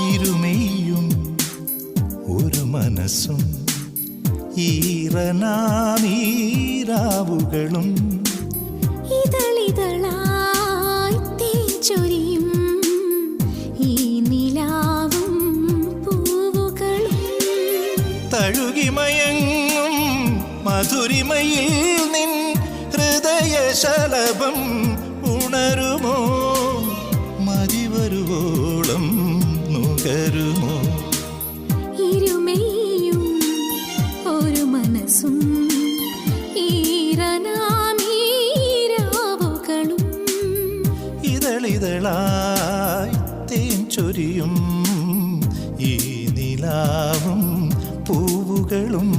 ഇരുമയും ഒരു മനസ്സും ഈറനാമീരാവുകളും ഇതളിതളായി തേച്ചൊരിയും ഈ നിലാവും പൂവുകളും തഴുകിമയങ്ങും മധുരിമയിൽ നിൻ ഹൃദയശലഭം ഉണരുമോ മതിവരുവോളം നുകരുമോ ഇരുമയും ഒരു മനസ്സും ഈറനാമീരാവുകളും ഇതളിതളായി തേൻ ചൊരിയും ഈ നിലാവും പൂവുകളും